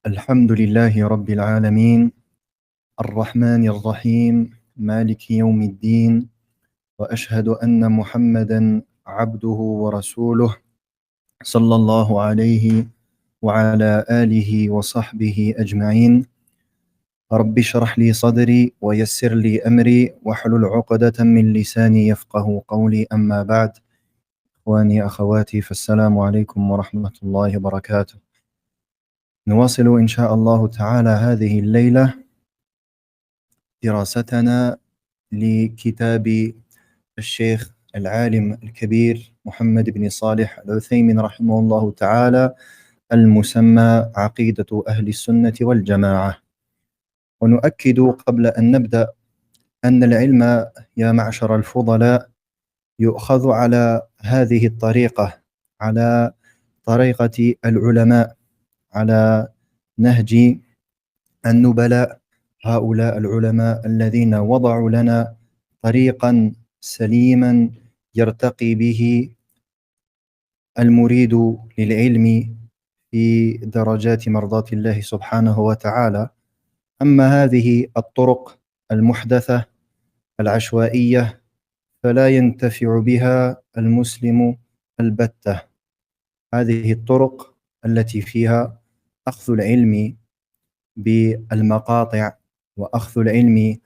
الحمد لله رب العالمين الرحمن الرحيم مالك يوم الدين وأشهد أن محمدًا عبده ورسوله صلى الله عليه وعلى آله وصحبه أجمعين رب اشرح لي صدري ويسر لي أمري واحلل عقدة من لساني يفقه قولي أما بعد إخواني أخواتي فالسلام عليكم ورحمة الله وبركاته. نواصل إن شاء الله تعالى هذه الليلة دراستنا لكتاب الشيخ العالم الكبير محمد بن صالح العثيمين رحمه الله تعالى المسمى عقيدة أهل السنة والجماعة. ونؤكد قبل أن نبدأ أن العلم يا معشر الفضلاء يؤخذ على هذه الطريقة، على طريقة العلماء، على نهج النبلاء، هؤلاء العلماء الذين وضعوا لنا طريقا سليما يرتقي به المريد للعلم في درجات مرضاة الله سبحانه وتعالى. أما هذه الطرق المحدثة العشوائية فلا ينتفع بها المسلم البتة. هذه الطرق التي فيها أخذ العلم بالمقاطع وأخذ العلم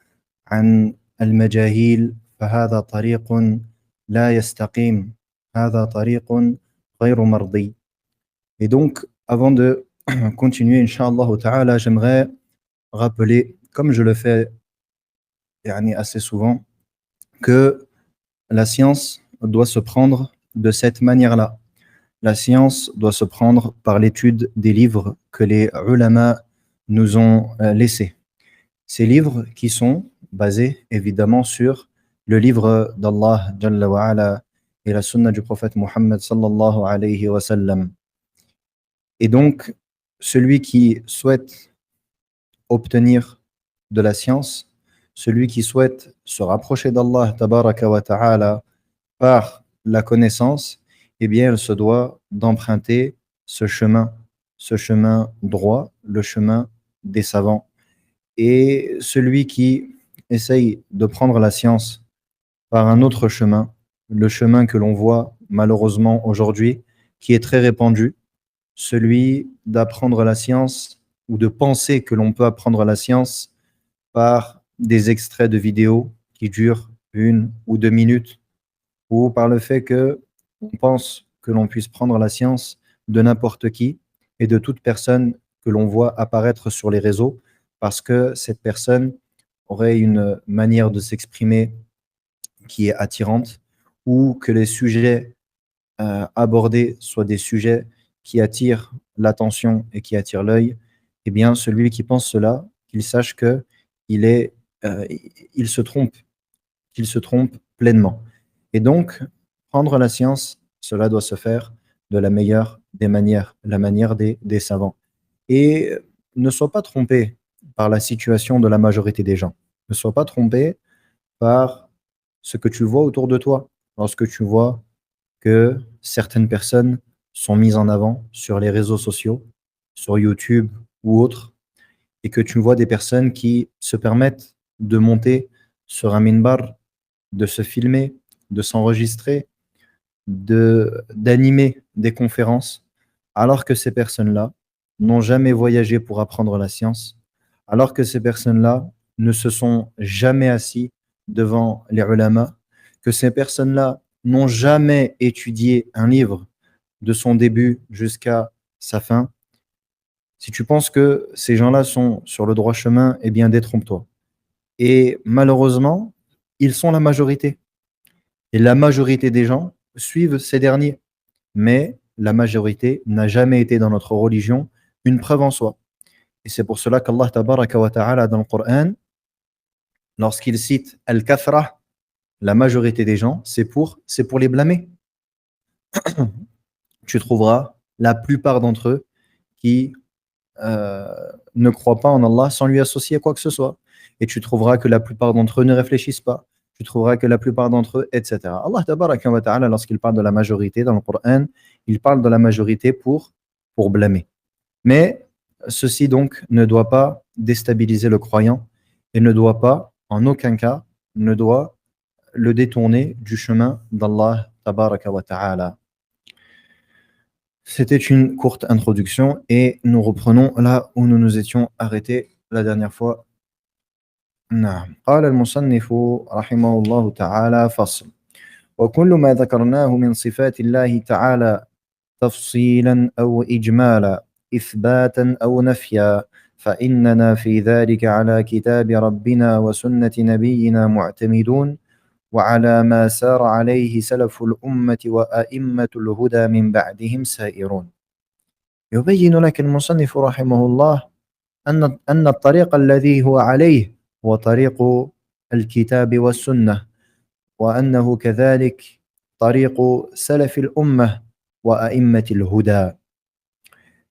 عن المجاهيل فهذا طريق لا يستقيم، هذا طريق غير مرضي. Et donc, avant de continuer, Inch'Allah Ta'ala, j'aimerais rappeler, comme je le fais assez souvent, que la science doit se prendre de cette manière-là. La science doit se prendre par l'étude des livres que les ulama nous ont laissés. Ces livres qui sont basés évidemment sur le livre d'Allah Jalla wa Ala et la sunna du prophète Muhammad sallallahu alayhi wa sallam. Et donc, celui qui souhaite obtenir de la science, celui qui souhaite se rapprocher d'Allah tabaraka wa ta'ala par la connaissance, eh bien, il se doit d'emprunter ce chemin droit, le chemin des savants. Et celui qui essaye de prendre la science par un autre chemin, le chemin que l'on voit malheureusement aujourd'hui, qui est très répandu, celui d'apprendre la science ou de penser que l'on peut apprendre la science par des extraits de vidéos qui durent 1 ou 2 minutes, ou par le fait que on pense que l'on puisse prendre la science de n'importe qui et de toute personne que l'on voit apparaître sur les réseaux, parce que cette personne aurait une manière de s'exprimer qui est attirante, ou que les sujets abordés soient des sujets qui attirent l'attention et qui attirent l'œil. Eh bien, celui qui pense cela, qu'il sache que il se trompe pleinement. Et donc, prendre la science, cela doit se faire de la meilleure des manières, la manière des savants. Et ne sois pas trompé par la situation de la majorité des gens. Ne sois pas trompé par ce que tu vois autour de toi. Lorsque tu vois que certaines personnes sont mises en avant sur les réseaux sociaux, sur YouTube ou autres, et que tu vois des personnes qui se permettent de monter sur un minbar, de se filmer, de s'enregistrer, d'animer des conférences, alors que ces personnes-là n'ont jamais voyagé pour apprendre la science, alors que ces personnes-là ne se sont jamais assis devant les ulama, que ces personnes-là n'ont jamais étudié un livre de son début jusqu'à sa fin. Si tu penses que ces gens-là sont sur le droit chemin, eh bien détrompe-toi. Et malheureusement, ils sont la majorité. Et la majorité des gens suivent ces derniers. Mais la majorité n'a jamais été dans notre religion une preuve en soi. Et c'est pour cela qu'Allah tabaraka wa ta'ala dans le Coran, lorsqu'il cite Al-Kathra, la majorité des gens, c'est pour les blâmer. Tu trouveras la plupart d'entre eux qui ne croient pas en Allah sans lui associer quoi que ce soit. Et tu trouveras que la plupart d'entre eux ne réfléchissent pas. Tu trouveras que la plupart d'entre eux, etc. Allah tabaraka wa ta'ala, lorsqu'il parle de la majorité dans le Coran, il parle de la majorité pour blâmer. Mais Ceci donc ne doit pas déstabiliser le croyant et ne doit pas, en aucun cas, ne doit le détourner du chemin d'Allah tabaraka wa ta'ala. C'était une courte introduction et nous reprenons là où nous nous étions arrêtés la dernière fois. نعم. قال المصنف رحمه الله تعالى فصل وكل ما ذكرناه من صفات الله تعالى تفصيلا أو إجمالا إثباتا أو نفيا فإننا في ذلك على كتاب ربنا وسنة نبينا معتمدون وعلى ما سار عليه سلف الأمة وأئمة الهدى من بعدهم سائرون. يبين لك المصنف رحمه الله أن الطريق الذي هو عليه هو طريق الكتاب والسنة وأنه كذلك طريق سلف الأمة وأئمة الهدى.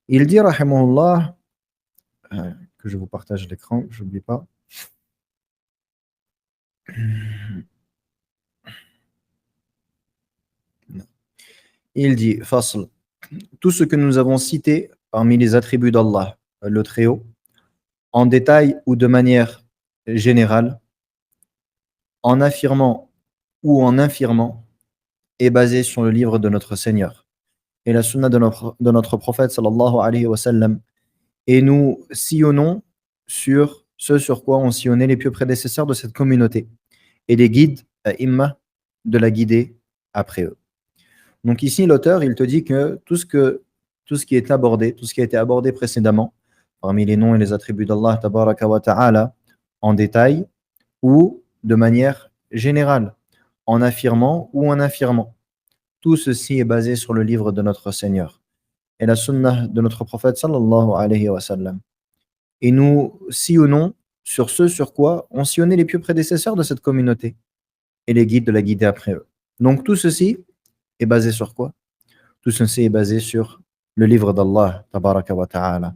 Il dit rahimahullah, que je vous partage l'écran, j'oublie pas. Il dit, Fasl, tout ce que nous avons cité parmi les attributs d'Allah, le Très-Haut, en détail ou de manière générale, en affirmant ou en infirmant, est basé sur le livre de notre Seigneur et la sunna de notre prophète sallallahu alayhi wa sallam. Et nous sillonnons sur ce sur quoi ont sillonné les pieux prédécesseurs de cette communauté et les guides, imma, de la guider après eux. Donc ici, l'auteur, il te dit que tout ce qui est abordé, tout ce qui a été abordé précédemment, parmi les noms et les attributs d'Allah, tabaraka wa ta'ala, en détail ou de manière générale, en affirmant ou en infirmant. Tout ceci est basé sur le livre de notre Seigneur et la sunnah de notre prophète sallallahu alayhi wa sallam. Et nous sillonnons sur ce sur quoi ont sillonné les pieux prédécesseurs de cette communauté et les guides de la guider après eux. Donc tout ceci est basé sur quoi? Tout ceci est basé sur le livre d'Allah, tabaraka wa ta'ala.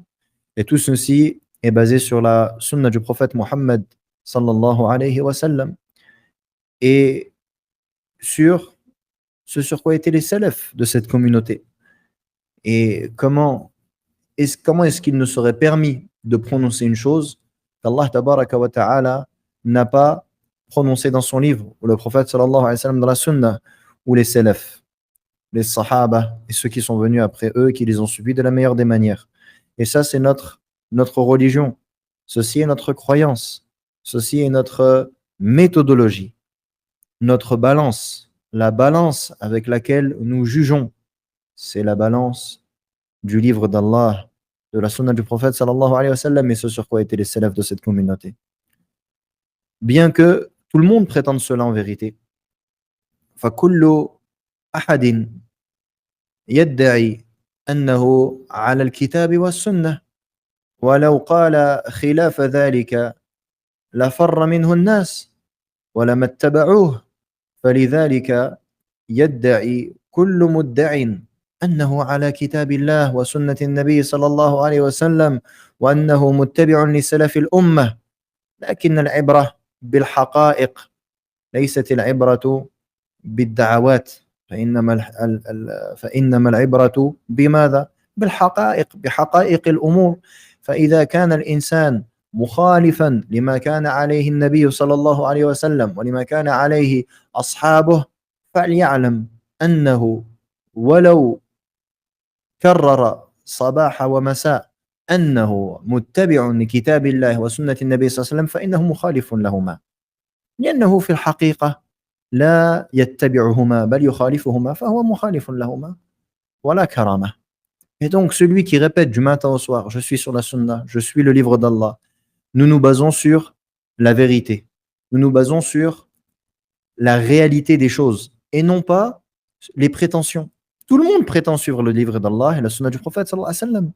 Et tout ceci est basé sur la sunna du prophète Muhammad sallallahu alayhi wa sallam et sur ce sur quoi étaient les salafs de cette communauté. Et comment est-ce qu'il nous serait permis de prononcer une chose qu'Allah tabaraka wa ta'ala n'a pas prononcée dans son livre, ou le prophète sallallahu alayhi wa sallam dans la sunna, ou les salafs, les sahaba et ceux qui sont venus après eux, qui les ont suivis de la meilleure des manières. Et ça, c'est notre religion. Ceci est notre croyance. Ceci est notre méthodologie, notre balance. La balance avec laquelle nous jugeons, c'est la balance du livre d'Allah, de la sunna du prophète sallallahu alayhi wa sallam, et ce sur quoi étaient les salafs de cette communauté. Bien que tout le monde prétende cela en vérité, فَكُلُّ أَحَدٍ يَدَّعِي أَنَّهُ عَلَى الْكِتَابِ وَالسُّنَّةِ وَلَوْ قَالَ خِلَافَ ذَلِكَ لَفَرَّ مِنْهُ النَّاسِ وَلَمَا اتَّبَعُوهُ فلذلك يدعي كل مدع أنه على كتاب الله وسنة النبي صلى الله عليه وسلم وأنه متبع لسلف الأمة لكن العبرة بالحقائق ليست العبرة بالدعوات فإنما العبرة بماذا؟ بالحقائق، بحقائق الأمور. فإذا كان الإنسان مخالفا لما كان عليه النبي صلى الله عليه وسلم ولما كان عليه أصحابه فليعلم أنه ولو كرر صباح ومساء أنه متبع لكتاب الله وسنة النبي صلى الله عليه وسلم فإنه مخالف لهما، لأنه في الحقيقة لا يتبعهما بل يخالفهما فهو مخالف لهما ولا كرامة. Et donc celui qui répète du matin au soir, je suis sur la sunna, je suis le livre d'Allah, nous nous basons sur la vérité, nous nous basons sur la réalité des choses et non pas les prétentions. Tout le monde prétend suivre le livre d'Allah et la sunna du prophète sallallahu alayhi wa sallam.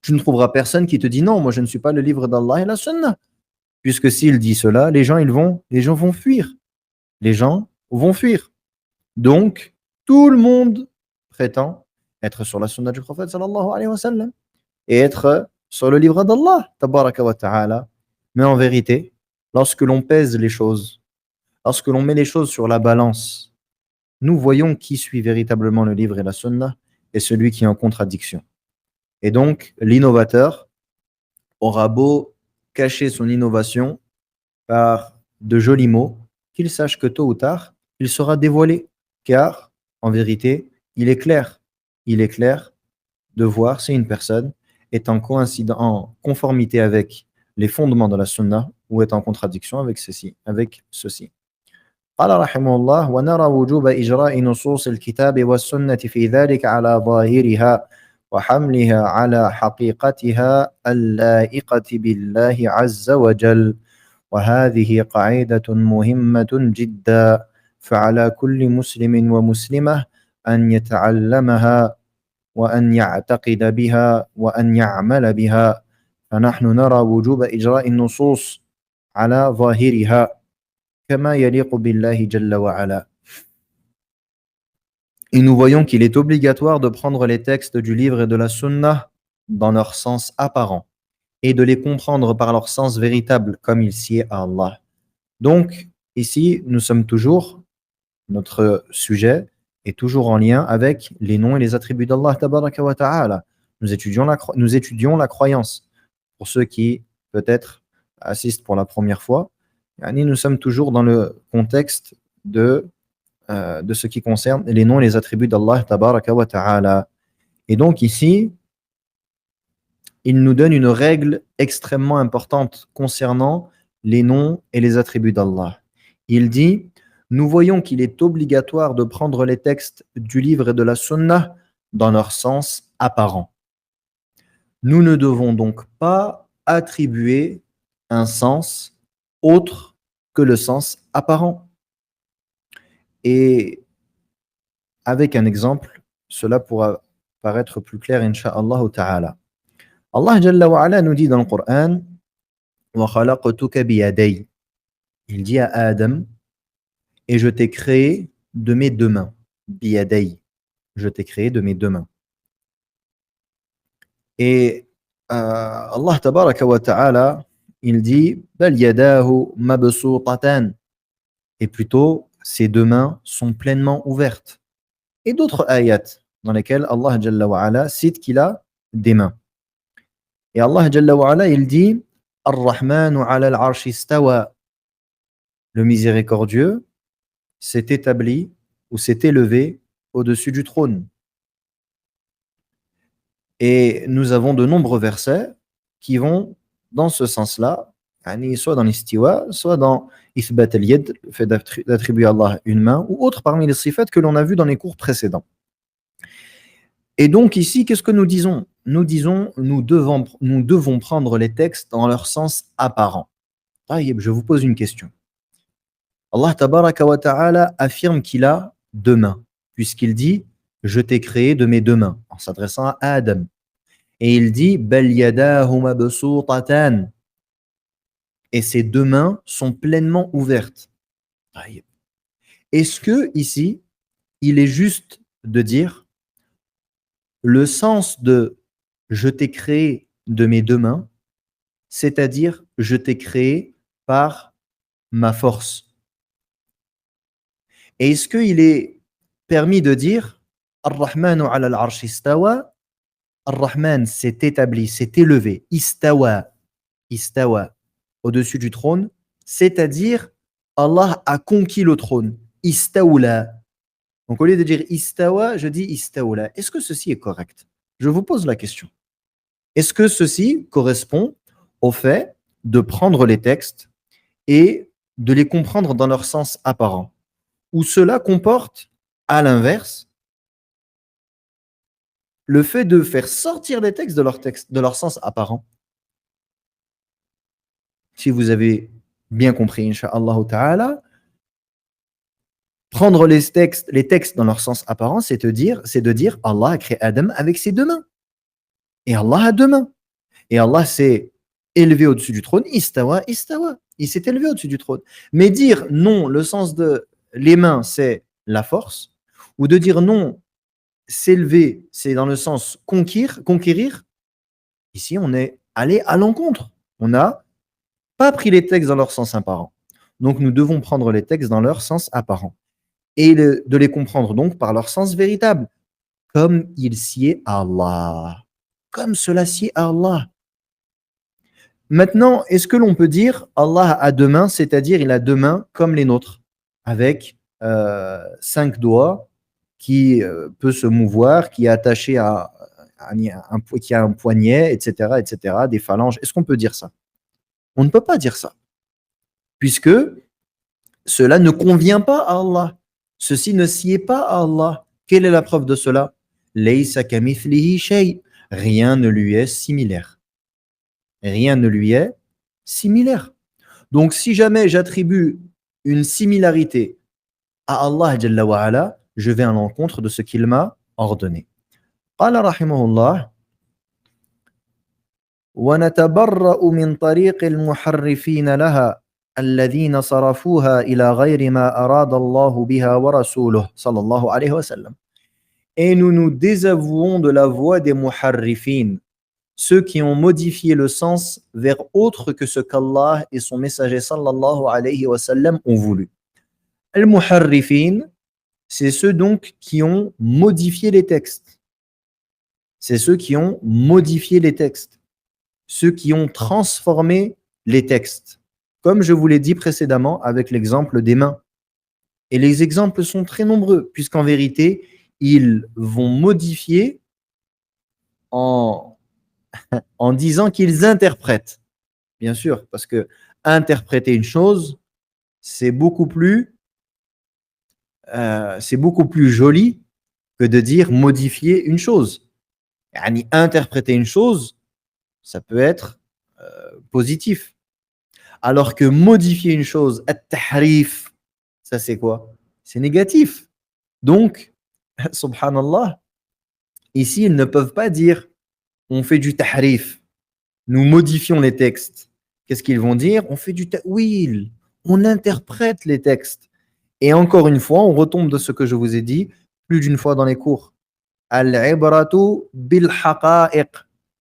Tu ne trouveras personne qui te dit non, moi je ne suis pas le livre d'Allah et la sunna. Puisque s'il dit cela, les gens vont fuir. Les gens vont fuir. Donc, tout le monde prétend être sur la sunna du prophète sallallahu alayhi wa sallam et être sur le livre d'Allah tabaraka wa ta'ala. Mais en vérité, lorsque l'on pèse les choses, lorsque l'on met les choses sur la balance, nous voyons qui suit véritablement le livre et la sunna et celui qui est en contradiction. Et donc, l'innovateur aura beau cacher son innovation par de jolis mots, qu'il sache que tôt ou tard, il sera dévoilé. Car, en vérité, il est clair de voir si une personne est en conformité avec les fondements de la sunna ou est en contradiction avec ceci. قال رحمه الله ونرى وجوب إجراء نصوص الكتاب والسنة في ذلك على ظاهرها وحملها على حقيقتها اللائقة بالله عز وجل وهذه قاعدة مهمة جدا فعلى كل مسلم ومسلمة أن يتعلمها وأن يعتقد بها وأن يعمل بها فنحن نرى وجوب إجراء النصوص على ظاهرها كما يليق بالله جل وعلا. Et nous voyons qu'il est obligatoire de prendre les textes du livre et de la sunna dans leur sens apparent et de les comprendre par leur sens véritable comme il sied à Allah. Donc, ici, notre sujet est toujours en lien avec les noms et les attributs d'Allah tabaraka wa ta'ala. Nous étudions la croyance. Pour ceux qui, peut-être, assistent pour la première fois, nous sommes toujours dans le contexte de ce qui concerne les noms et les attributs d'Allah tabaraka wa ta'ala. Et donc ici, il nous donne une règle extrêmement importante concernant les noms et les attributs d'Allah. Il dit, nous voyons qu'il est obligatoire de prendre les textes du livre et de la sunna dans leur sens apparent. Nous ne devons donc pas attribuer un sens autre que le sens apparent. Et avec un exemple, cela pourra paraître plus clair, incha'Allah ta'ala. Allah Jalla wa Ala nous dit dans le Coran wa khalaqtuka biyaday. Il dit à Adam, et je t'ai créé de mes deux mains. Biyaday. Je t'ai créé de mes deux mains. Et Allah tabaraka wa ta'ala, il dit bal yadahu mabsuutatan. Et plutôt, ses deux mains sont pleinement ouvertes. Et d'autres ayats dans lesquels Allah Jalla wa Ala cite qu'il a des mains. Et Allah Jalla wa Ala, il dit Ar-Rahmanu ala al-arshi istawa. Le miséricordieux s'est établi ou s'est élevé au-dessus du trône. Et nous avons de nombreux versets qui vont dans ce sens-là, soit dans l'istiwa, soit dans Ithbat al-Yad, le fait d'attribuer à Allah une main, ou autre parmi les sifat que l'on a vu dans les cours précédents. Et donc ici, qu'est-ce que nous disons ? Nous disons, nous devons prendre les textes dans leur sens apparent. Je vous pose une question. Allah tabaraka wa ta'ala affirme qu'il a deux mains, puisqu'il dit « Je t'ai créé de mes deux mains », en s'adressant à Adam. Et il dit « Bal yadahu mabsuutatan » et ses deux mains sont pleinement ouvertes. Est-ce que ici, il est juste de dire le sens de « je t'ai créé de mes deux mains », c'est-à-dire « je t'ai créé par ma force ». Et est-ce qu'il est permis de dire « Ar-Rahmanu ala al-arsh istawa » Ar-Rahman s'est établi, s'est élevé, istawa, au-dessus du trône, c'est-à-dire Allah a conquis le trône, istawla. Donc au lieu de dire istawa, je dis istawla. Est-ce que ceci est correct ? Je vous pose la question. Est-ce que ceci correspond au fait de prendre les textes et de les comprendre dans leur sens apparent ? Ou cela comporte, à l'inverse, le fait de faire sortir les textes de leur sens apparent. Si vous avez bien compris, incha'Allah ta'ala, prendre les textes dans leur sens apparent, c'est de dire Allah a créé Adam avec ses deux mains. Et Allah a deux mains. Et Allah s'est élevé au-dessus du trône, istawa. Il s'est élevé au-dessus du trône. Mais dire non, le sens de les mains, c'est la force, ou de dire non, s'élever, c'est dans le sens conquérir. Ici, on est allé à l'encontre. On n'a pas pris les textes dans leur sens apparent. Donc, nous devons prendre les textes dans leur sens apparent et de les comprendre donc par leur sens véritable, comme il sied à Allah. Comme cela sied à Allah. Maintenant, est-ce que l'on peut dire Allah a deux mains, c'est-à-dire il a deux mains comme les nôtres, avec 5 doigts, qui peut se mouvoir, qui est attaché qui a un poignet, etc., des phalanges. Est-ce qu'on peut dire ça? On ne peut pas dire ça, puisque cela ne convient pas à Allah. Ceci ne sied pas à Allah. Quelle est la preuve de cela? Laysa kamithlihi shay. Rien ne lui est similaire. Rien ne lui est similaire. Donc, si jamais j'attribue une similarité à Allah Jalla wa ala, je vais à l'encontre de ce qu'il m'a ordonné. قال رحمه الله ونتبرأ من طريق المحرفين لها الذين صرفوها إلى غير ما أراد الله بها ورسوله صلى الله عليه وسلم. Et nous nous désavouons de la voie des muharrifin, ceux qui ont modifié le sens vers autre que ce qu'Allah et son messager sallallahu alayhi wa sallam ont voulu. Al-muharrifin, c'est ceux donc qui ont modifié les textes. C'est ceux qui ont modifié les textes. Ceux qui ont transformé les textes. Comme je vous l'ai dit précédemment avec l'exemple des mains. Et les exemples sont très nombreux, puisqu'en vérité, ils vont modifier en disant qu'ils interprètent. Bien sûr, parce que interpréter une chose, c'est beaucoup plus joli que de dire modifier une chose. Yani, interpréter une chose, ça peut être positif. Alors que modifier une chose, at-tahrif, ça c'est quoi? C'est négatif. Donc, subhanallah, ici ils ne peuvent pas dire on fait du tahrif, nous modifions les textes. Qu'est-ce qu'ils vont dire? On fait du ta'wil, on interprète les textes. Et encore une fois, on retombe de ce que je vous ai dit plus d'une fois dans les cours. Al-ibratu bil haqa'iq.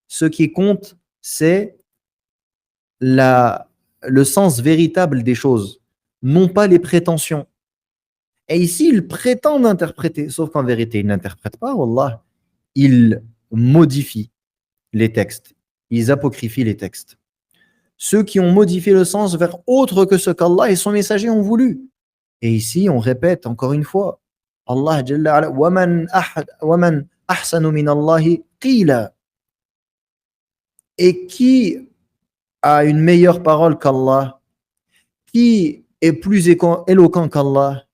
Ce qui compte, c'est le sens véritable des choses, non pas les prétentions. Et ici, ils prétendent interpréter, sauf qu'en vérité, ils n'interprètent pas, wallah. Ils modifient les textes, ils apocryphient les textes. Ceux qui ont modifié le sens vers autre que ce qu'Allah et son messager ont voulu. Et ici, on répète encore une fois, Allah Jalla ala, waman ahsanu min Allahi qila. Et qui a une meilleure parole qu'Allah? Qui est plus éloquent qu'Allah?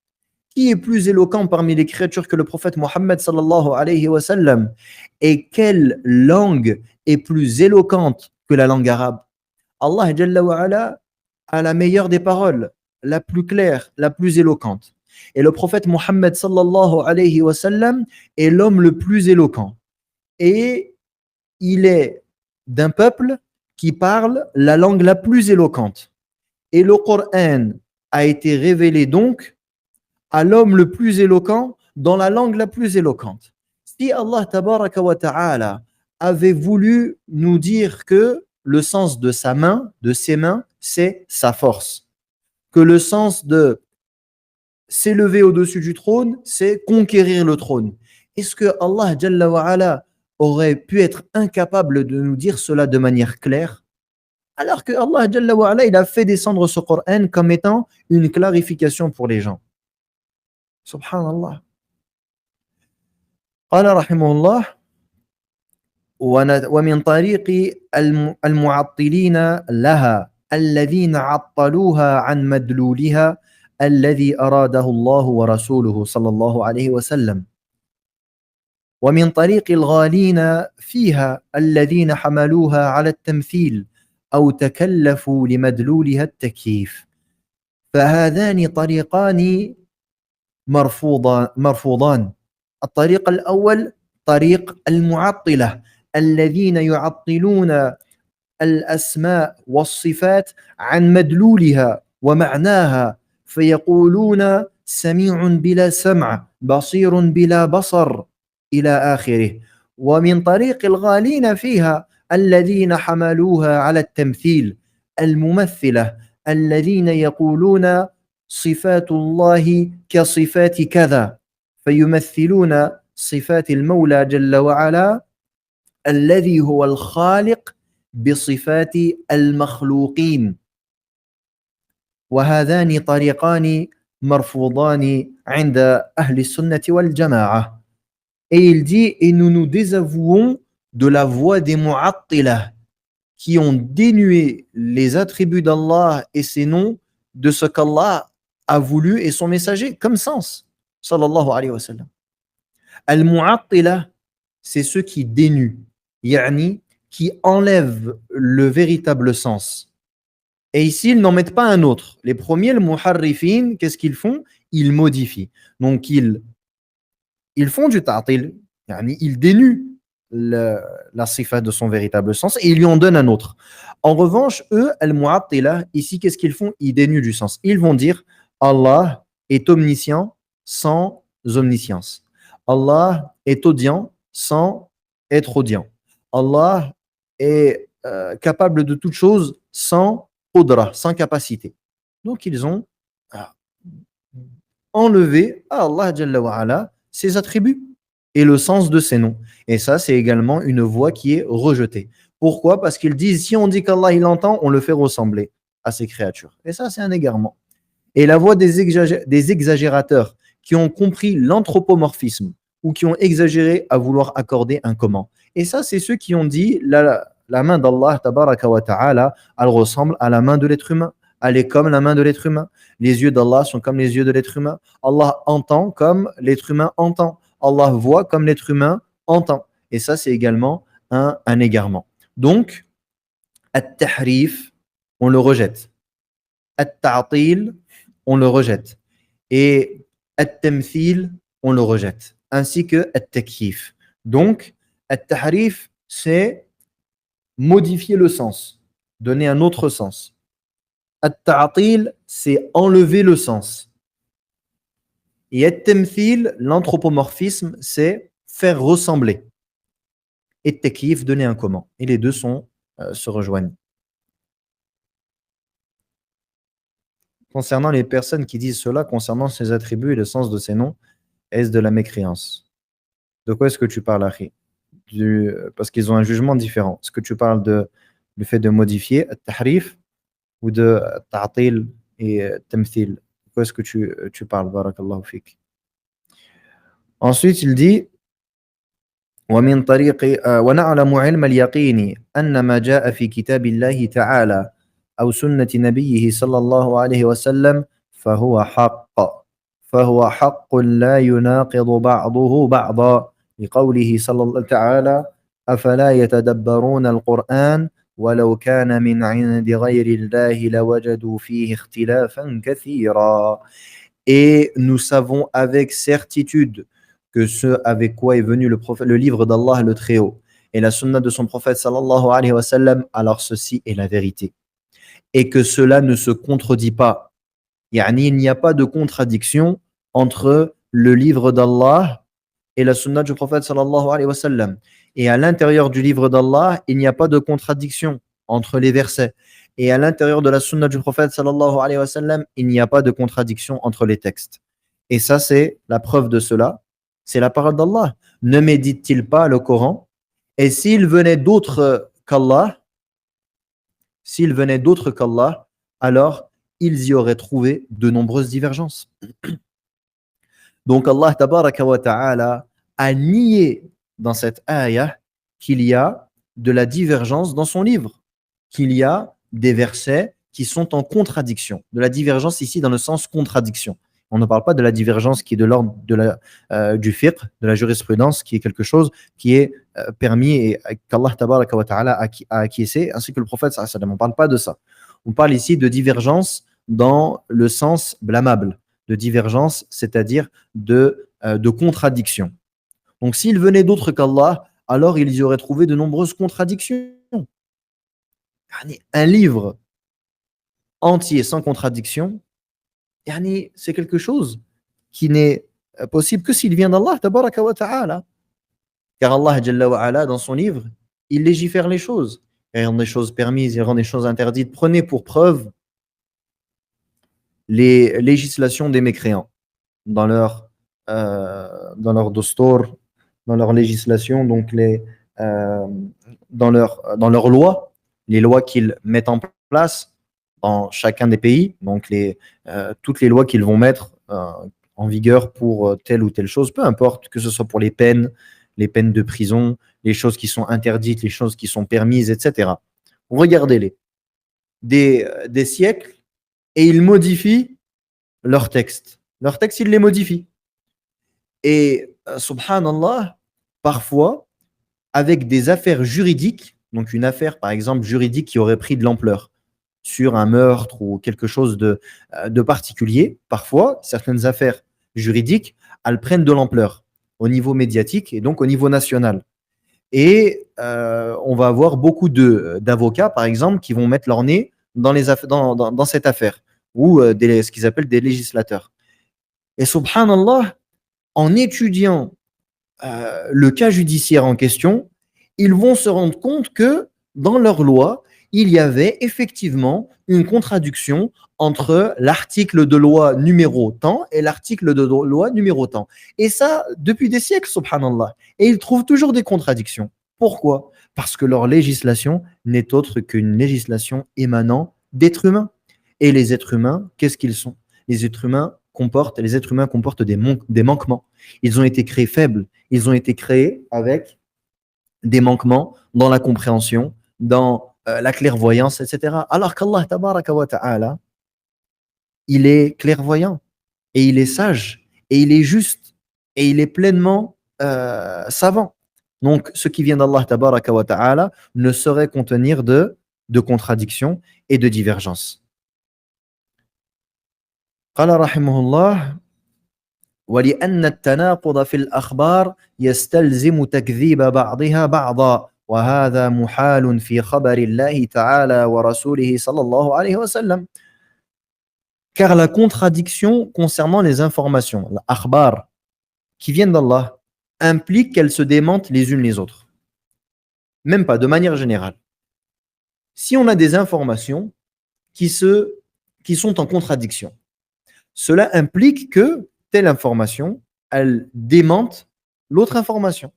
Qui est plus éloquent parmi les créatures que le prophète Mohammed sallallahu alayhi wa sallam? Et quelle langue est plus éloquente que la langue arabe? Allah Jalla wa ala a la meilleure des paroles, la plus claire, la plus éloquente. Et le prophète Mohammed sallallahu alayhi wa sallam est l'homme le plus éloquent. Et il est d'un peuple qui parle la langue la plus éloquente. Et le Coran a été révélé donc à l'homme le plus éloquent dans la langue la plus éloquente. Si Allah tabaraka wa ta'ala avait voulu nous dire que le sens de sa main, de ses mains, c'est sa force, que le sens de s'élever au-dessus du trône, c'est conquérir le trône, est-ce que Allah Jalla wa ala aurait pu être incapable de nous dire cela de manière claire? Alors que Allah Jalla wa ala, il a fait descendre ce Coran comme étant une clarification pour les gens. Subhanallah. قال رحمه الله ومن طريق المعطلين لها الذين عطلوها عن مدلولها الذي أراده الله ورسوله صلى الله عليه وسلم ومن طريق الغالين فيها الذين حملوها على التمثيل أو تكلفوا لمدلولها التكييف فهذان طريقان مرفوضان. الطريق الأول طريق المعطلة الذين يعطلون الأسماء والصفات عن مدلولها ومعناها فيقولون سميع بلا سمع بصير بلا بصر إلى آخره. ومن طريق الغالين فيها الذين حملوها على التمثيل الممثلة الذين يقولون صفات الله كصفات كذا فيمثلون صفات المولى جل وعلا الذي هو الخالق بصفات المخلوقين وهذان طريقان مرفوضان عند أهل السنة والجماعة. Et il dit, et nous nous désavouons de la voie des mu'attilah qui ont dénué les attributs d'Allah et ses noms de ce qu'Allah a voulu et son messager comme sens. Sallallahu alayhi wa sallam. Al-mu'attilah, c'est ceux qui dénuent, yani, qui enlèvent le véritable sens. Et ici, ils n'en mettent pas un autre. Les premiers, le muharrifin, qu'est-ce qu'ils font? Ils modifient. Donc, ils font du ta'til, yani, ils dénuent la sifa de son véritable sens et ils lui en donnent un autre. En revanche, eux, al-mu'attila, ici, qu'est-ce qu'ils font? Ils dénuent du sens. Ils vont dire Allah est omniscient sans omniscience. Allah est audient sans être audient. Allah est capable de toute chose sans qudra, sans capacité. Donc, ils ont enlevé à Allah Jalla wa Ala ses attributs et le sens de ses noms. Et ça, c'est également une voie qui est rejetée. Pourquoi? Parce qu'ils disent, si on dit qu'Allah il entend, on le fait ressembler à ses créatures. Et ça, c'est un égarement. Et la voie des exagérateurs qui ont compris l'anthropomorphisme ou qui ont exagéré à vouloir accorder un comment. Et ça, c'est ceux qui ont dit, la main d'Allah, tabaraka wa ta'ala, elle ressemble à la main de l'être humain. Elle est comme la main de l'être humain. Les yeux d'Allah sont comme les yeux de l'être humain. Allah entend comme l'être humain entend. Allah voit comme l'être humain entend. Et ça, c'est également un égarement. Donc, at-tahrif, on le rejette. At-ta'til, on le rejette. Et at-tamthil, on le rejette. Ainsi que at-takyif. Donc, at-tahrif, c'est modifier le sens, donner un autre sens. At-ta'til, c'est enlever le sens. Et at-tamthil, l'anthropomorphisme, c'est faire ressembler. Et takyif, donner un comment. Et les deux se rejoignent. Concernant les personnes qui disent cela, concernant ses attributs et le sens de ses noms, est-ce de la mécréance? De quoi est-ce que tu parles, Akhi? Parce qu'ils ont un jugement différent. Est-ce que tu parles du fait de modifier, at-tahrif, ou de ta'til et tamthil? De quoi est-ce que tu parles, barakallahu fik? Ensuite, il dit ومن طريق ونعلم علم اليقين أن ما جاء في كتاب الله تعالى أو سنة نبيه صلى الله عليه وسلم فهو حق لا يناقض بعضه بعضا لقوله صلى الله تعالى أفلا يتدبرون القرآن ولو كان من عند غير الله لوجدوا فيه اختلافا كثيرا. Et nous savons avec certitude que ce avec quoi est venu le livre d'Allah le Très-Haut et la sunna de son prophète sallallahu alayhi wa sallam, alors ceci est la vérité. Et que cela ne se contredit pas. Yani, il n'y a pas de contradiction entre le livre d'Allah et la sunna du prophète sallallahu alayhi wa sallam. Et à l'intérieur du livre d'Allah, il n'y a pas de contradiction entre les versets. Et à l'intérieur de la sunna du prophète sallallahu alayhi wa sallam, il n'y a pas de contradiction entre les textes. Et ça, c'est la preuve de cela. C'est la parole d'Allah. Ne médite-t-il pas le Coran? Et s'il venait d'autres qu'Allah, alors ils y auraient trouvé de nombreuses divergences. Donc Allah tabaraka wa ta'ala a nié dans cette ayah qu'il y a de la divergence dans son livre, qu'il y a des versets qui sont en contradiction. De la divergence ici dans le sens contradiction. On ne parle pas de la divergence qui est de l'ordre du fiqh, de la jurisprudence, qui est quelque chose qui est permis et qu'Allah tabaraka wa ta'ala a acquiescé, ainsi que le prophète sallallahu alayhi wa sallam. On ne parle pas de ça. On parle ici de divergence dans le sens blâmable, de divergence, c'est-à-dire de contradiction. Donc s'il venait d'autres qu'Allah, alors ils y auraient trouvé de nombreuses contradictions. Un livre entier sans contradiction, c'est quelque chose qui n'est possible que s'il vient d'Allah tabaraka wa ta'ala. Car Allah Jalla wa Ala, dans son livre, il légifère les choses. Il rend des choses permises, il rend des choses interdites. Prenez pour preuve les législations des mécréants dans leur dostor, dans leur législation, donc dans leur loi. les lois qu'ils mettent en place dans chacun des pays, donc toutes les lois qu'ils vont mettre en vigueur pour telle ou telle chose, peu importe, que ce soit pour les peines de prison, les choses qui sont interdites, les choses qui sont permises, etc. Regardez-les. Des siècles, et ils modifient leurs textes. Leurs textes, ils les modifient. Et subhanallah, parfois, avec des affaires juridiques, donc une affaire par exemple juridique qui aurait pris de l'ampleur sur un meurtre ou quelque chose de particulier, parfois, certaines affaires juridiques, elles prennent de l'ampleur au niveau médiatique et donc au niveau national. Et on va avoir beaucoup d'avocats, par exemple, qui vont mettre leur nez dans cette affaire, ou ce qu'ils appellent des législateurs. Et subhanallah, en étudiant le cas judiciaire en question, ils vont se rendre compte que dans leur loi, il y avait effectivement une contradiction entre l'article de loi numéro tant et l'article de loi numéro tant. Et ça, depuis des siècles, subhanallah. Et ils trouvent toujours des contradictions. Pourquoi? Parce que leur législation n'est autre qu'une législation émanant d'êtres humains. Et les êtres humains, qu'est-ce qu'ils sont? Les êtres humains comportent des manquements. Ils ont été créés faibles. Ils ont été créés avec des manquements dans la compréhension, dans la clairvoyance, etc. Alors qu'Allah tabaraka wa ta'ala, il est clairvoyant et il est sage et il est juste et il est pleinement savant. Donc, ce qui vient d'Allah tabaraka wa ta'ala ne saurait contenir de contradictions et de divergences. قال رحمه الله ولأن التناقض في الأخبار يستلزم تكذيب بعضها بعضا وهذا محال في خبر الله تعالى ورسوله صلى الله عليه وسلم. Car la contradiction concernant les informations, l'akhbar, qui viennent d'Allah, implique qu'elles se démentent les unes les autres. Même pas, de manière générale. Si on a des informations qui sont en contradiction, cela implique que telle information, elle démente l'autre information.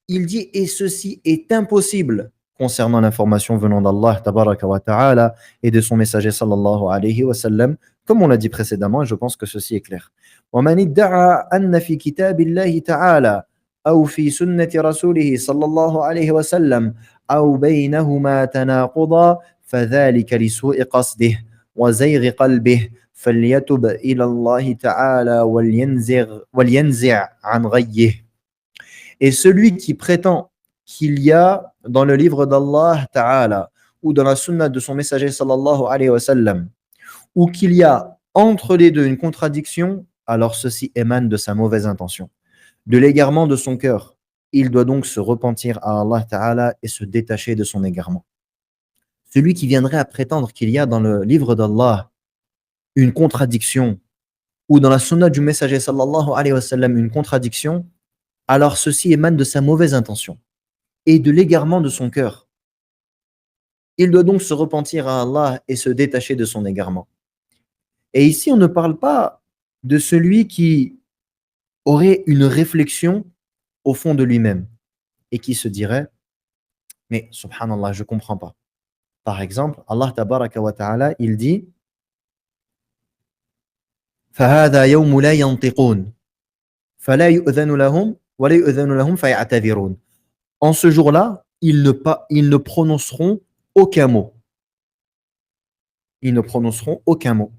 Il dit, et ceci est impossible concernant l'information venant d'Allah tabaraka wa ta'ala et de son messager sallallahu alayhi wa sallam, comme on l'a dit précédemment, et je pense que ceci est clair. وَمَنِ ادَّعَى أَنَّ فِي كِتَابِ اللَّهِ تَعَالَى أو في سنة رسوله صلى الله عليه وسلم أو بينهما تناقضا فذلك لسوء قصده وزيغ قلبه فليتب إلى الله تعالى ولينزع عن غيه. Et celui qui prétend qu'il y a dans le livre d'Allah Ta'ala ou dans la sunna de son messager sallallahu alayhi wa sallam, ou qu'il y a entre les deux une contradiction, alors ceci émane de sa mauvaise intention, de l'égarement de son cœur. Il doit donc se repentir à Allah Ta'ala et se détacher de son égarement. Celui qui viendrait à prétendre qu'il y a dans le livre d'Allah une contradiction, ou dans la sunna du messager sallallahu alayhi wa sallam une contradiction, alors ceci émane de sa mauvaise intention et de l'égarement de son cœur. Il doit donc se repentir à Allah et se détacher de son égarement. Et ici, on ne parle pas de celui qui aurait une réflexion au fond de lui-même et qui se dirait, mais subhanallah, je ne comprends pas. Par exemple, Allah tabaraka wa ta'ala, il dit فَهَذَا يَوْمُ لَا يَنْطِقُونَ فَلَا يُؤْذَنُ لَهُمْ وَلَا يُؤْذَنُ لَهُمْ فَيَعْتَذِرُونَ. En ce jour-là, ils ne prononceront aucun mot. Ils ne prononceront aucun mot.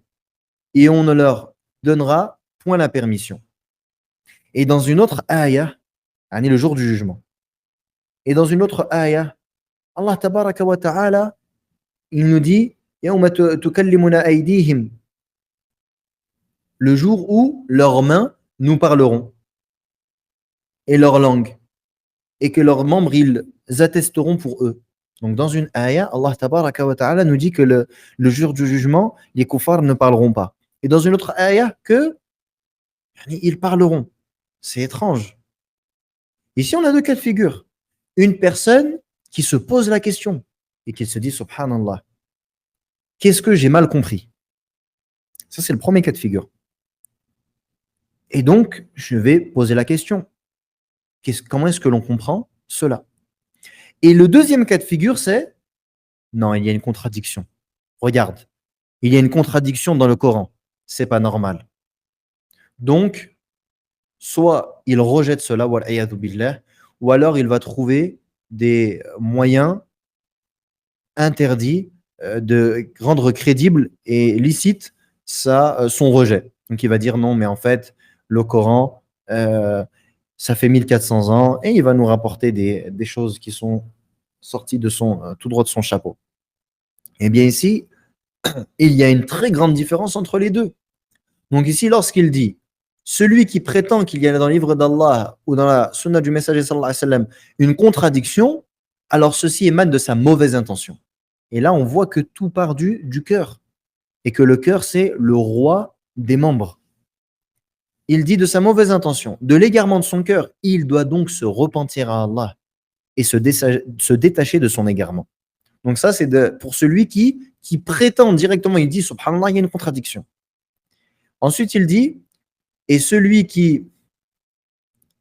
Et on ne leur donnera point la permission. Et dans une autre ayah, le jour du jugement, et dans une autre ayah, Allah tabaraka wa ta'ala, il nous dit يَوْمَ تُكَلِّمُنَا أَيْدِيهِمْ, le jour où leurs mains nous parleront et leur langue, et que leurs membres, ils attesteront pour eux. Donc dans une ayah, Allah tabaraka wa ta'ala nous dit que le jour du jugement, les kuffars ne parleront pas. Et dans une autre ayah, ils parleront. C'est étrange. Ici, on a deux cas de figure. Une personne qui se pose la question et qui se dit, subhanallah, qu'est-ce que j'ai mal compris? Ça, c'est le premier cas de figure. Et donc, je vais poser la question. Comment est-ce que l'on comprend cela? Et le deuxième cas de figure, c'est Non, il y a une contradiction. Regarde, il y a une contradiction dans le Coran. C'est pas normal. Donc, soit il rejette cela, wal'iyadhu billah, ou alors il va trouver des moyens interdits de rendre crédible et licite son rejet. Donc il va dire non, mais en fait, le Coran, ça fait 1400 ans et il va nous rapporter des choses qui sont sorties de tout droit de son chapeau. Eh bien ici, il y a une très grande différence entre les deux. Donc ici, lorsqu'il dit celui qui prétend qu'il y a dans le livre d'Allah ou dans la sunna du messager sallallahu alayhi wa sallam une contradiction, alors ceci émane de sa mauvaise intention. Et là, on voit que tout part du cœur. Et que le cœur, c'est le roi des membres. Il dit de sa mauvaise intention, de l'égarement de son cœur, il doit donc se repentir à Allah et se détacher de son égarement. Donc ça, c'est pour celui qui prétend directement, il dit, subhanallah, il y a une contradiction. Ensuite, il dit, et celui qui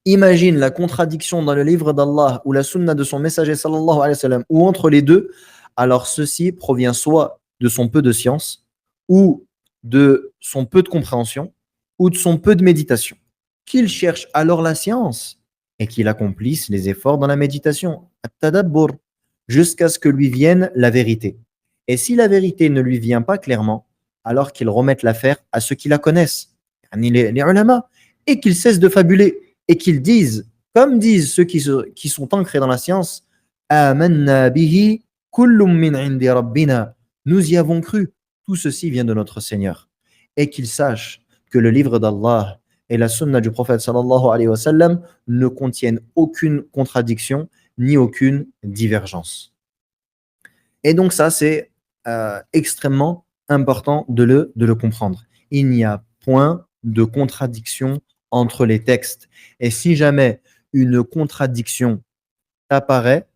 imagine la contradiction dans le livre d'Allah ou la sunna de son messager sallallahu alayhi wa sallam, ou entre les deux, alors ceci provient soit de son peu de science, ou de son peu de compréhension, ou de son peu de méditation. Qu'il cherche alors la science et qu'il accomplisse les efforts dans la méditation, at-tadabbur, jusqu'à ce que lui vienne la vérité. Et si la vérité ne lui vient pas clairement, alors qu'il remette l'affaire à ceux qui la connaissent, les ulama, et qu'il cesse de fabuler, et qu'ils disent, comme disent ceux qui sont ancrés dans la science, Amanna bihi kullum min indi rabbina. Nous y avons cru, tout ceci vient de notre Seigneur. Et qu'ils sachent que le livre d'Allah et la sunna du prophète sallallahu alayhi wa sallam ne contiennent aucune contradiction ni aucune divergence. Et donc ça, c'est extrêmement important de le comprendre. Il n'y a point de contradiction entre les textes. Et si jamais une contradiction apparaît,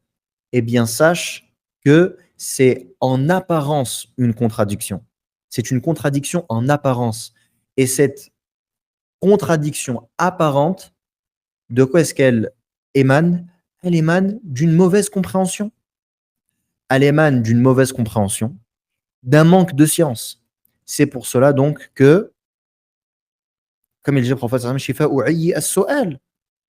eh bien sache que c'est en apparence une contradiction. C'est une contradiction en apparence. Et cette contradiction apparente, de quoi est-ce qu'elle émane? Elle émane d'une mauvaise compréhension. Elle émane d'une mauvaise compréhension, d'un manque de science. C'est pour cela donc que, comme il dit le prophète,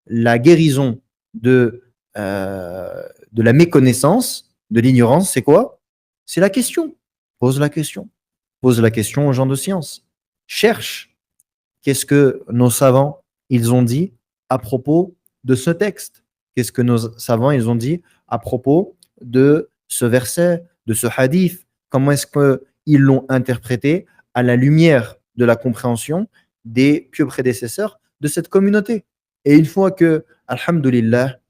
la guérison de la méconnaissance, de l'ignorance, c'est quoi? C'est la question. Pose la question. Pose la question aux gens de science. Cherche qu'est-ce que nos savants ils ont dit à propos de ce texte. Qu'est-ce que nos savants ils ont dit à propos de ce verset, de ce hadith. Comment est-ce qu'ils l'ont interprété à la lumière de la compréhension des pieux prédécesseurs de cette communauté. Et une fois que, alhamdulillah,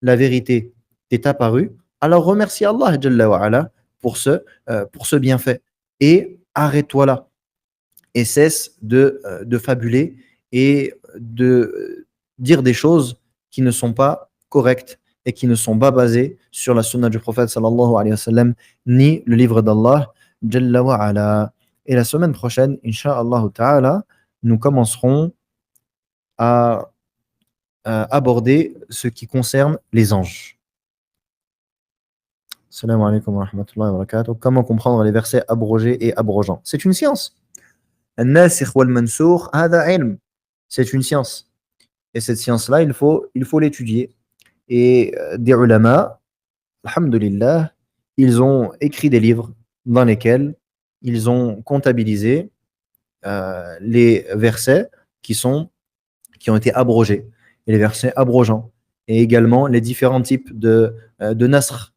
la vérité t'est apparue, alors remercie Allah Jalla wa ala pour ce bienfait. Et arrête-toi là. Et cesse de fabuler et de dire des choses qui ne sont pas correctes et qui ne sont pas basées sur la sunna du prophète sallallahu alayhi wa sallam, ni le livre d'Allah Jalla wa ala. Et la semaine prochaine, Inch'Allah ta'ala, nous commencerons à aborder ce qui concerne les anges. Assalamu alaikum wa rahmatullahi wa barakatuh. Comment comprendre les versets abrogés et abrogeants? C'est une science. Al-nasikh wal-mansukh, hada ilm. C'est une science. Et cette science-là, il faut l'étudier. Et des ulama, alhamdulillah, ils ont écrit des livres dans lesquels ils ont comptabilisé les versets qui ont été abrogés et les versets abrogeants, et également les différents types de nasr,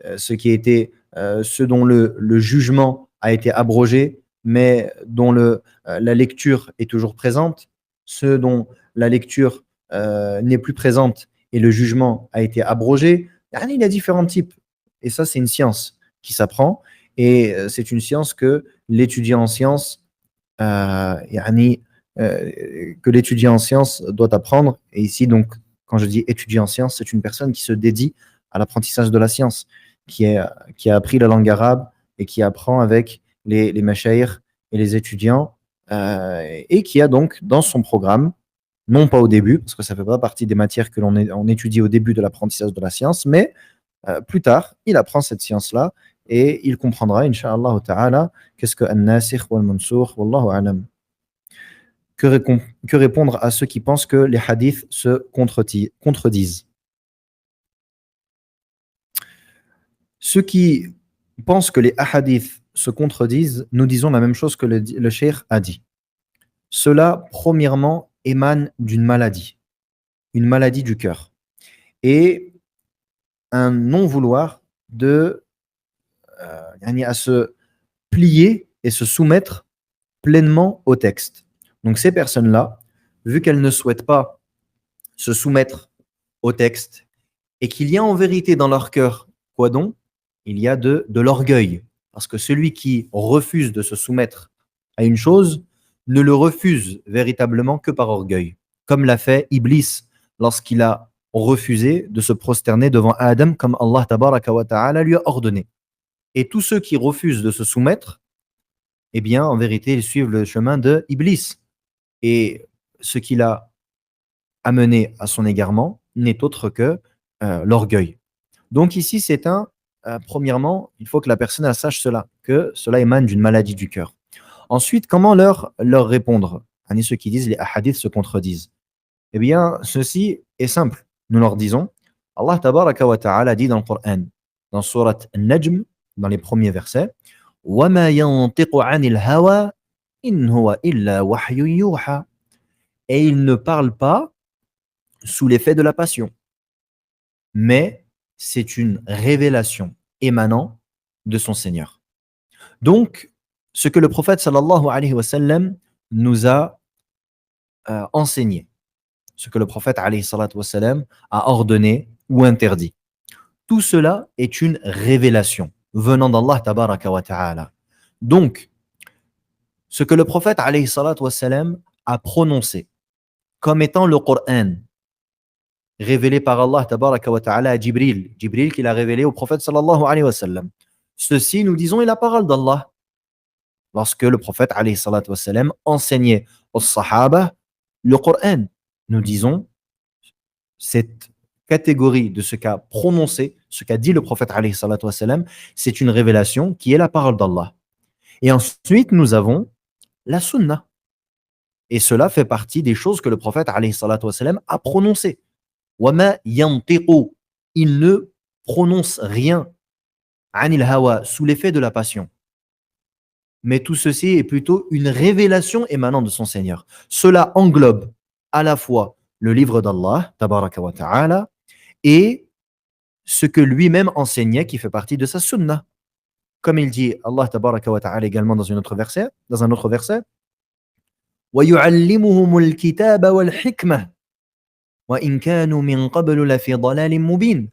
ce dont le jugement a été abrogé, mais dont la lecture est toujours présente, ceux dont la lecture n'est plus présente et le jugement a été abrogé. Il y a différents types, et ça c'est une science qui s'apprend, et c'est une science que l'étudiant en sciences que l'étudiant en sciences doit apprendre. Et ici, donc, quand je dis étudiant en sciences, c'est une personne qui se dédie à l'apprentissage de la science, qui a appris la langue arabe et qui apprend avec les mashayikh et les étudiants, et qui a donc dans son programme, non pas au début, parce que ça ne fait pas partie des matières que l'on étudie au début de l'apprentissage de la science, mais plus tard, il apprend cette science-là et il comprendra, incha'Allah ta'ala, qu'est-ce que an-nasikh wal-mansukh, wallahu a'lam. Que répondre à ceux qui pensent que les hadiths se contredisent? Ceux qui pensent que les hadiths se contredisent, nous disons la même chose que le cheikh a dit. Cela, premièrement, émane d'une maladie, une maladie du cœur, et un non-vouloir de à se plier et se soumettre pleinement au texte. Donc ces personnes-là, vu qu'elles ne souhaitent pas se soumettre au texte et qu'il y a en vérité dans leur cœur, quoi donc? Il y a de l'orgueil. Parce que celui qui refuse de se soumettre à une chose ne le refuse véritablement que par orgueil. Comme l'a fait Iblis lorsqu'il a refusé de se prosterner devant Adam comme Allah tabaraka wa ta'ala lui a ordonné. Et tous ceux qui refusent de se soumettre, eh bien, en vérité, ils suivent le chemin de Iblis. Et ce qu'il a amené à son égarement n'est autre que l'orgueil. Donc ici, premièrement, il faut que la personne elle sache cela, que cela émane d'une maladie du cœur. Ensuite, comment leur répondre? Ceux qui disent les hadiths se contredisent. Eh bien, ceci est simple. Nous leur disons, Allah tabaraka wa ta'ala dit dans le Coran, dans surat An-Najm, dans les premiers versets, وَمَا يَنْطِقُ عَنِ الْهَوَى إِنْ هُوَ إِلَّا وَحْيٌ يُوحَى. Et il ne parle pas sous l'effet de la passion, mais c'est une révélation émanant de son Seigneur. Donc, ce que le prophète sallallahu alayhi wa sallam nous a enseigné, ce que le prophète alayhi salatu wa sallam a ordonné ou interdit, tout cela est une révélation venant d'Allah tabaraka wa ta'ala. Donc, ce que le prophète alayhi salatu wa sallam a prononcé comme étant le Coran, révélé par Allah tabaraka wa ta'ala à Jibril qui l'a révélé au prophète sallallahu alayhi wa sallam. Ceci, nous disons, est la parole d'Allah. Lorsque le prophète alayhi salatu wa sallam enseignait aux sahaba le Coran, nous disons, cette catégorie de ce qu'a prononcé, ce qu'a dit le prophète alayhi salatu wa sallam, c'est une révélation qui est la parole d'Allah. Et ensuite, nous avons la sunna. Et cela fait partie des choses que le prophète alayhi salatu wa sallam a prononcées. وَمَا يَنْطِقُ. Il ne prononce rien عَنِ الْهَوَى, sous l'effet de la passion. Mais tout ceci est plutôt une révélation émanant de son Seigneur. Cela englobe à la fois le livre d'Allah, tabaraka wa ta'ala, et ce que lui-même enseignait qui fait partie de sa sunna. Comme il dit Allah tabaraka wa ta'ala également dans un autre verset, وَيُعَلِّمُهُمُ الْكِتَابَ وَالْحِكْمَةَ وَإِنْ كَانُوا مِنْ قَبْلُ لَفِي ضَلَالٍ مُبِينٍ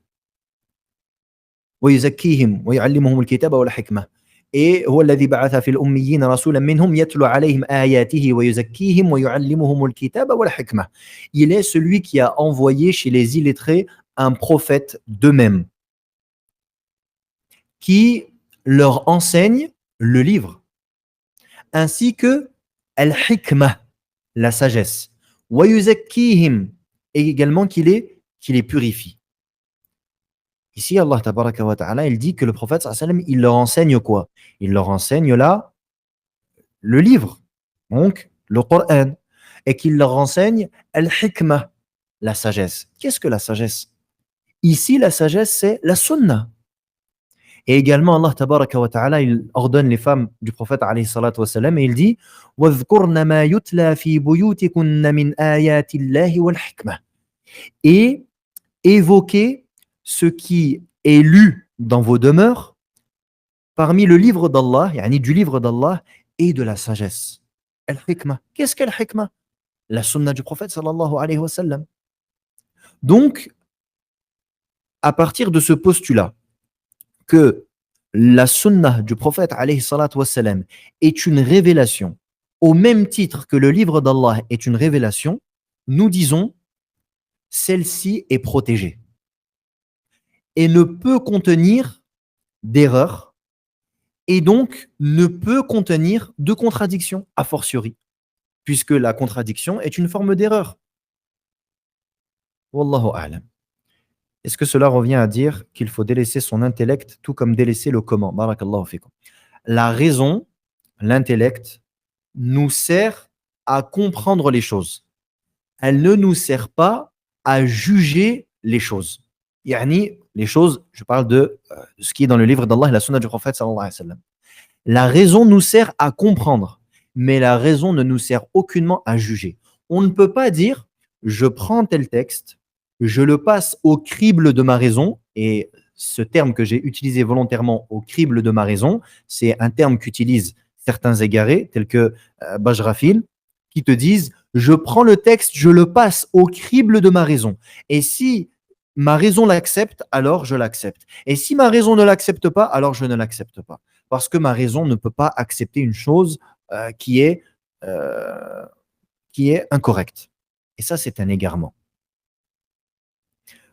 وَيُزَكِّيهِمْ وَيُعَلِّمُهُمُ الْكِتَابَ وَالْحِكْمَةَ. Et هو الذي بعث في الأميين رسولا منهم يتلو عليهم آياته ويزكيهم ويعلمهم الكتاب والحكمة. Il est celui qui a envoyé chez les illettrés un prophète d'eux-mêmes qui leur enseigne le livre ainsi que al-hikmah, la sagesse, ويزكيهم, et également qu'il les purifie. Ici, Allah tabaraka wa ta'ala, il dit que le prophète sallallahu alayhi wa sallam, il leur enseigne quoi? Il leur enseigne là le livre, donc le Coran, et qu'il leur enseigne al-hikmah, la sagesse. Qu'est-ce que la sagesse? Ici, la sagesse, c'est la sunna. Et également, Allah tabaraka wa ta'ala, il ordonne les femmes du prophète alayhi salatu wa sallam, et il dit وَاذْكُرْنَ مَا يُتْلَى فِي بُيُوتِكُنَّ مِنْ آيَاتِ اللَّهِ وَالْحِكْمَةِ. Et évoquez ce qui est lu dans vos demeures parmi le livre d'Allah, du livre d'Allah et de la sagesse. Al-hikmah. Qu'est-ce qu'est al-hikmah? La sunna du prophète sallallahu alayhi wa sallam. Donc, à partir de ce postulat que la sunna du prophète alayhi salatu wa sallam est une révélation, au même titre que le livre d'Allah est une révélation, nous disons, celle-ci est protégée et ne peut contenir d'erreurs et donc ne peut contenir de contradictions, a fortiori, puisque la contradiction est une forme d'erreur. Wallahu a'lam. Est-ce que cela revient à dire qu'il faut délaisser son intellect tout comme délaisser le comment? Barakallahu fikum. La raison, l'intellect, nous sert à comprendre les choses. Elle ne nous sert pas à juger les choses. Yani, les choses, je parle de ce qui est dans le livre d'Allah et la sunna du prophète sallallahu alayhi wa sallam. La raison nous sert à comprendre, mais la raison ne nous sert aucunement à juger. On ne peut pas dire, je prends tel texte, je le passe au crible de ma raison, et ce terme que j'ai utilisé volontairement au crible de ma raison, c'est un terme qu'utilisent certains égarés, tels que Bajrafil, qui te disent, je prends le texte, je le passe au crible de ma raison. Et si ma raison l'accepte, alors je l'accepte. Et si ma raison ne l'accepte pas, alors je ne l'accepte pas. Parce que ma raison ne peut pas accepter une chose euh, qui, est, euh, qui est incorrecte. Et ça, c'est un égarement.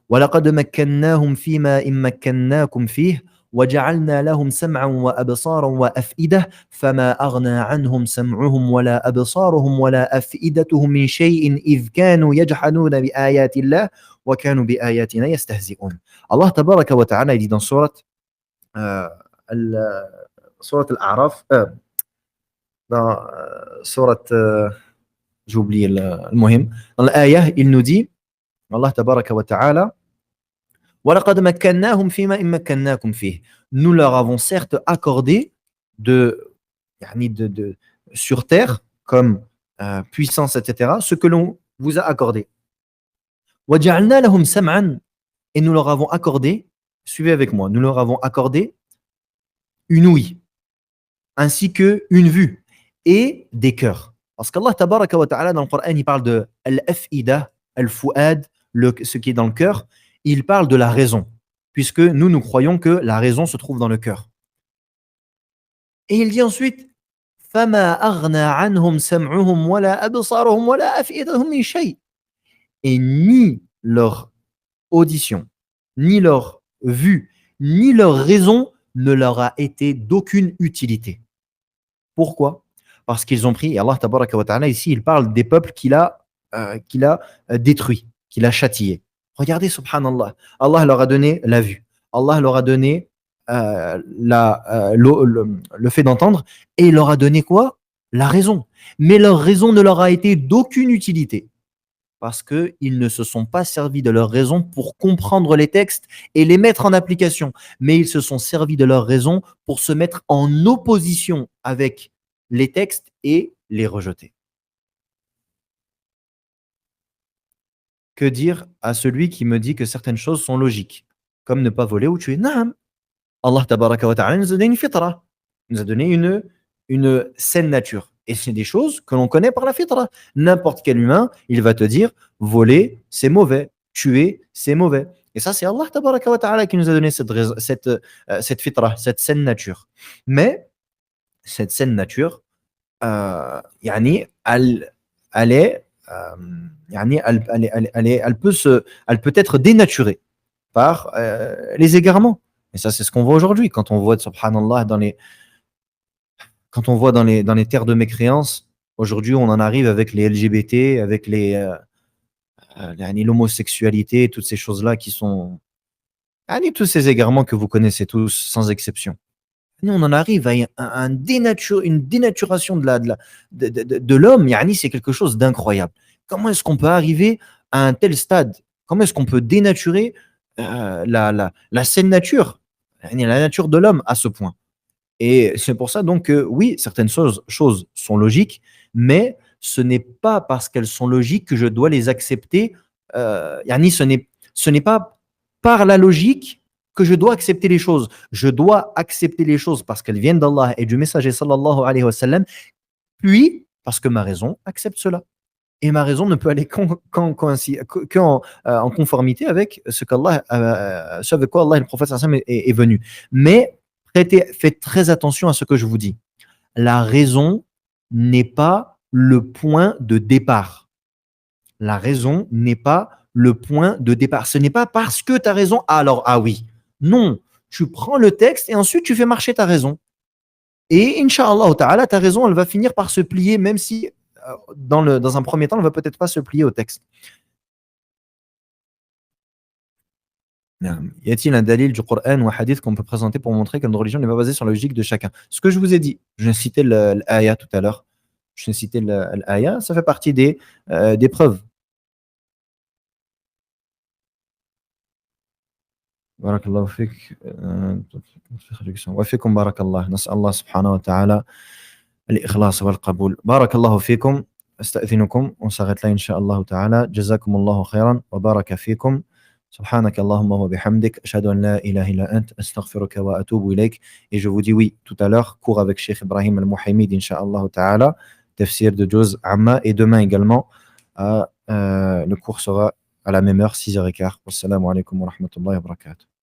وَلَقَدْ مَكَّنَّاهُمْ فِيمَا إِن مَّكَّنَّاكُمْ فِيهِ وَجَعَلْنَا لَهُمْ سَمْعًا وَأَبْصَارًا وَأَفْئِدَةً فَمَا أَغْنَى عَنْهُمْ سَمْعُهُمْ وَلَا أَبْصَارُهُمْ وَلَا أَفْئِدَتُهُمْ مِنْ شَيْءٍ إِذْ كَانُوا يَجْحَدُونَ بِآيَاتِ اللَّهِ وَكَانُوا بِآيَاتِنَا يَسْتَهْزِئُونَ. Allah tabaraka wa ta'ala, il dit dans euh, sourate Al-A'raf, dans sourate, j'ai oublié le muhim, dans l'ayah, il nous dit, Allah tabaraka wa ta'ala, وَلَقَدْ مَكَّنَّاهُمْ فِيمَا إِن مَّكَّنَّاكُمْ فِيهِ. Nous leur avons certes accordé de, yani sur terre, comme puissance, etc., ce que l'on vous a accordé. وَجَعَلْنَا لَهُمْ سَمْعًا. Et nous leur avons accordé, suivez avec moi, nous leur avons accordé une ouïe, ainsi qu'une vue et des cœurs. Parce qu'Allah tabaraka wa ta'ala dans le Coran, il parle de al-af'ida, al-fu'ad, ce qui est dans le cœur, il parle de la raison, puisque nous croyons que la raison se trouve dans le cœur. Et il dit ensuite, فَمَا أَغْنَى عَنْهُمْ سَمْعُهُمْ وَلَا أَبْصَارُهُمْ وَلَا أَفْئِدَتُهُم مِّن شَيْءٍ. Et ni leur audition, ni leur vue, ni leur raison ne leur a été d'aucune utilité. Pourquoi? Parce qu'ils ont pris, et Allah tabaraka wa ta'ala, ici, il parle des peuples qu'il a détruits, qu'il a châtiés. Regardez, subhanallah, Allah leur a donné la vue, Allah leur a donné le fait d'entendre, et il leur a donné quoi? La raison. Mais leur raison ne leur a été d'aucune utilité. Parce qu'ils ne se sont pas servis de leur raison pour comprendre les textes et les mettre en application, mais ils se sont servis de leur raison pour se mettre en opposition avec les textes et les rejeter. Que dire à celui qui me dit que certaines choses sont logiques, comme ne pas voler ou tuer? Naam. Allah tabaraka wa ta'ala nous a donné une fitra, nous a donné une saine nature. Et c'est des choses que l'on connaît par la fitra. N'importe quel humain, il va te dire, voler, c'est mauvais, tuer, c'est mauvais. Et ça, c'est Allah tabaraka wa ta'ala qui nous a donné cette fitra, cette saine nature. Mais cette saine nature, yani, elle est, yani, elle peut être dénaturée par les égarements. Et ça, c'est ce qu'on voit aujourd'hui. Quand on voit, subhanallah, quand on voit dans les terres de mécréance, aujourd'hui, on en arrive avec les LGBT, avec l'homosexualité, toutes ces choses-là qui sont, tous ces égarements que vous connaissez tous, sans exception. Nous, on en arrive à une dénaturation de l'homme. C'est quelque chose d'incroyable. Comment est-ce qu'on peut arriver à un tel stade? Comment est-ce qu'on peut dénaturer la saine nature, la nature de l'homme à ce point? Et c'est pour ça donc que oui, certaines choses sont logiques, mais ce n'est pas parce qu'elles sont logiques que je dois les accepter. Ce n'est pas par la logique que je dois accepter les choses. Je dois accepter les choses parce qu'elles viennent d'Allah et du messager sallallahu alayhi wa sallam, puis parce que ma raison accepte cela. Et ma raison ne peut aller en conformité avec ce avec quoi Allah et le prophète sallallahu alayhi wa sallam est venu. Mais faites très attention à ce que je vous dis. La raison n'est pas le point de départ. La raison n'est pas le point de départ. Ce n'est pas parce que tu as raison, alors, ah oui. Non, tu prends le texte et ensuite tu fais marcher ta raison. Et Inch'Allah ta'ala, ta raison, elle va finir par se plier, même si dans un premier temps, elle ne va peut-être pas se plier au texte. Y a-t-il un dalil du Coran ou un hadith qu'on peut présenter pour montrer que notre religion n'est pas basée sur la logique de chacun? Ce que je vous ai dit, je cité l'aya tout à l'heure. Je cité l'aya, ça fait partie des preuves. بارك الله فيك وفيكم بارك الله نسأل الله سبحانه وتعالى الإخلاص والقبول بارك الله فيكم أستأذنكم ونصغت لي إن شاء الله تعالى جزاكم الله خيرا وبارك فيكم سبحانك اللهم وبحمدك أشهد أن لا إله إلا أنت أستغفرك وأتوب إليك et je vous dis oui tout à l'heure cours avec Cheikh Ibrahim Al-Muhaymid Inch'Allah ta'ala tafsir de Juz Amma et demain également le cours sera à la même heure 6h15 wassalamu alaikum wa rahmatullahi wa barakatuh